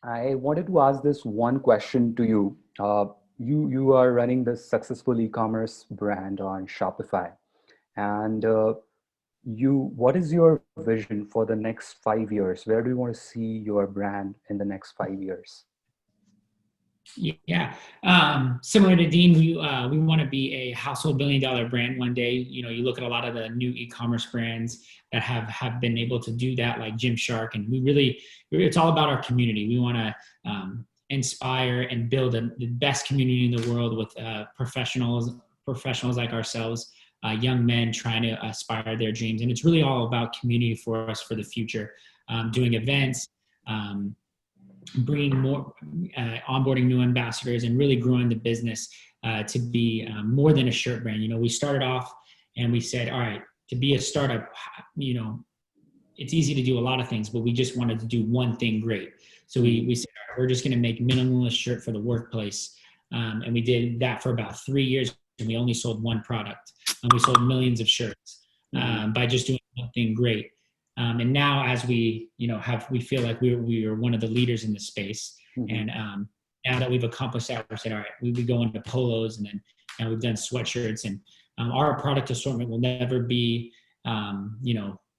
I wanted to ask this one question to you. You are running this successful e-commerce brand on Shopify, and what is your vision for the next 5 years? Where do you want to see your brand in the next 5 years? Yeah, similar to Dean, we want to be a household billion-dollar brand one day. You know, you look at a lot of the new e-commerce brands that have been able to do that, like Gymshark, and it's all about our community. We want to inspire and build the best community in the world with professionals like ourselves, young men trying to aspire their dreams, and it's really all about community for us for the future. Doing events. Bringing more, onboarding new ambassadors, and really growing the business to be more than a shirt brand. You know, we started off and we said, all right, to be a startup, you know, it's easy to do a lot of things, but we just wanted to do one thing great. So we said, all right, we're just going to make minimalist shirt for the workplace. And we did that for about 3 years, and we only sold one product. And we sold millions of shirts by just doing one thing great. And now, as we, we feel like we are one of the leaders in this space. And now that we've accomplished that, we said, all right, we go into polos, and then we've done sweatshirts, and our product assortment will never be,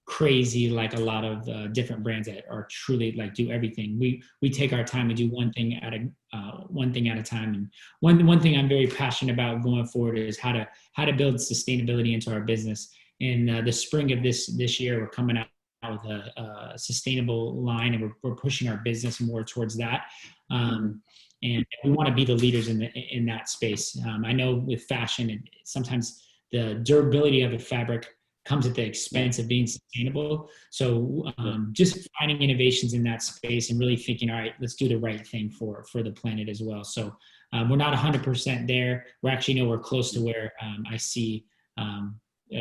crazy like a lot of different brands that are truly like do everything. We take our time to do one thing at a time. And one thing I'm very passionate about going forward is how to build sustainability into our business. In the spring of this year, we're coming out with a sustainable line, and we're pushing our business more towards that. And we want to be the leaders in that space. I know with fashion, sometimes the durability of a fabric comes at the expense of being sustainable. So just finding innovations in that space and really thinking, all right, let's do the right thing for the planet as well. So we're not 100% there. We're actually nowhere close to where I see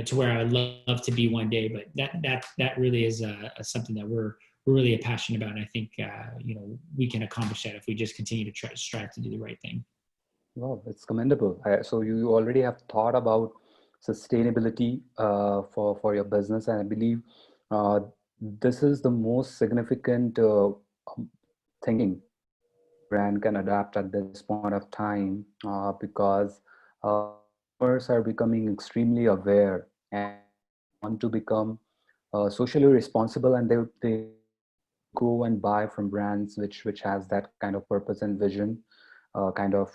to where I would love to be one day, but that really is something that we're really passionate about. And I think we can accomplish that if we just continue to strive to do the right thing. Wow, it's commendable. So you already have thought about sustainability for your business, and I believe this is the most significant thinking brand can adapt at this point of time because consumers are becoming extremely aware and want to become socially responsible, and they go and buy from brands which has that kind of purpose and vision, kind of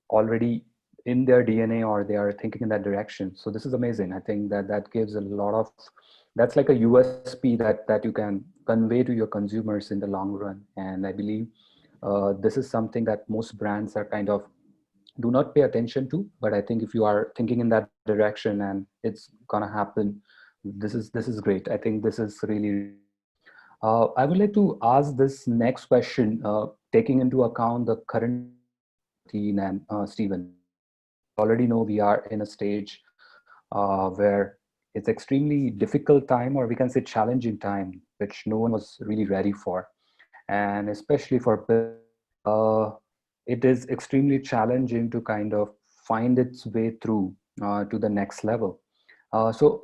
already in their DNA, or they are thinking in that direction. So this is amazing. I think that gives a lot of, that's like a USP that you can convey to your consumers in the long run. And I believe this is something that most brands are kind of do not pay attention to. But I think if you are thinking in that direction and it's gonna happen, this is great. I think this is really. I would like to ask this next question, taking into account the current team and Stephen. Already know we are in a stage where it's extremely difficult time, or we can say challenging time, which no one was really ready for. And especially for it is extremely challenging to kind of find its way through to the next level. So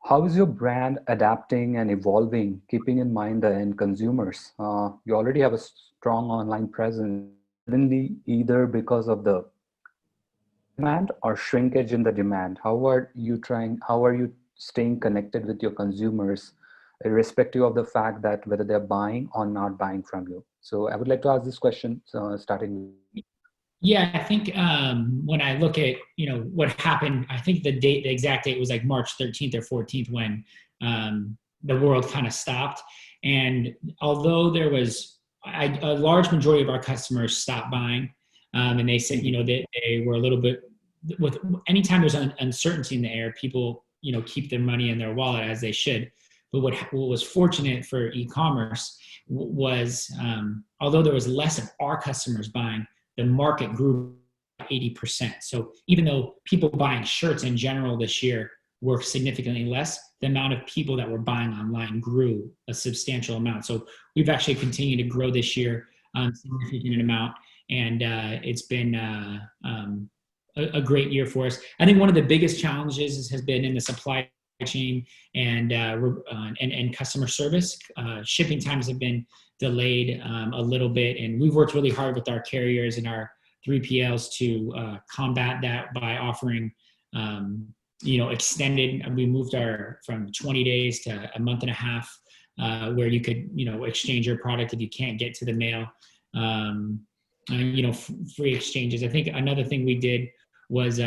how is your brand adapting and evolving, keeping in mind the end consumers? You already have a strong online presence, suddenly either because of the demand or shrinkage in the demand. How are you staying connected with your consumers, irrespective of the fact that whether they're buying or not buying from you? So I would like to ask this question, starting. Yeah, I think when I look at what happened, I think the exact date was like March 13th or 14th when the world kind of stopped. And although there was a large majority of our customers stopped buying, and they said they were a little bit with anytime there's uncertainty in the air, people keep their money in their wallet as they should. But what was fortunate for e-commerce was although there was less of our customers buying, the market grew 80%. So even though people buying shirts in general this year were significantly less, the amount of people that were buying online grew a substantial amount. So we've actually continued to grow this year a significant amount, and it's been a great year for us. I think one of the biggest challenges has been in the supply chain and customer service. Shipping times have been delayed a little bit, and we've worked really hard with our carriers and our 3PLs to combat that by offering extended. We moved our from 20 days to a month and a half, where you could exchange your product if you can't get to the mail. Free exchanges. I think another thing we did was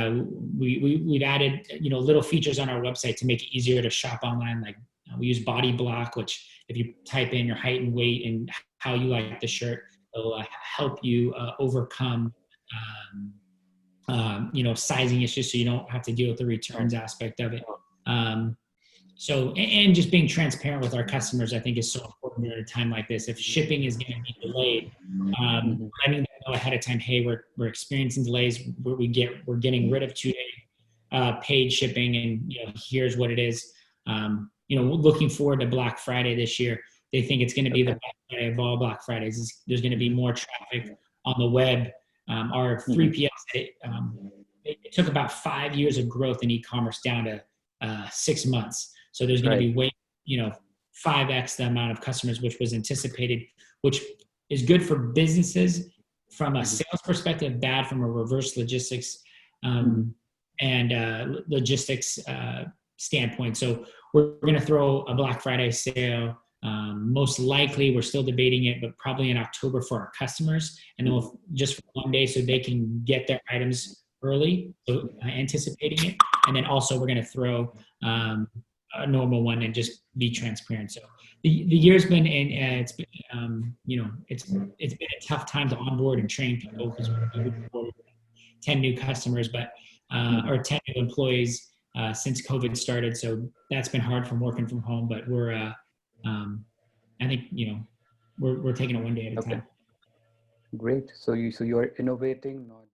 we've added little features on our website to make it easier to shop online. Like we use Body Block, which if you type in your height and weight and how you like the shirt, it'll help you overcome sizing issues, so you don't have to deal with the returns aspect of it. And just being transparent with our customers, I think, is so important at a time like this. If shipping is going to be delayed, letting them know ahead of time, hey, we're experiencing delays. We're getting rid of 2-day paid shipping, and here's what it is. Looking forward to Black Friday this year. They think it's going to be the Black Friday of all Black Fridays. There's going to be more traffic on the web. Our 3PL said it took about 5 years of growth in e-commerce down to 6 months. So there's going to be 5x the amount of customers, which was anticipated, which is good for businesses from a sales perspective, bad from a reverse logistics and logistics standpoint. So we're going to throw a Black Friday sale. Most likely, we're still debating it, but probably in October for our customers, and then just for 1 day so they can get their items early, so anticipating it. And then also we're going to throw a normal one and just be transparent. So the year's been, and it's been, it's been a tough time to onboard and train people, because we've onboarded 10 new customers, but or 10 new employees since COVID started. So that's been hard from working from home, but we're I think we're taking it 1 day at a time. Great. So you're innovating, not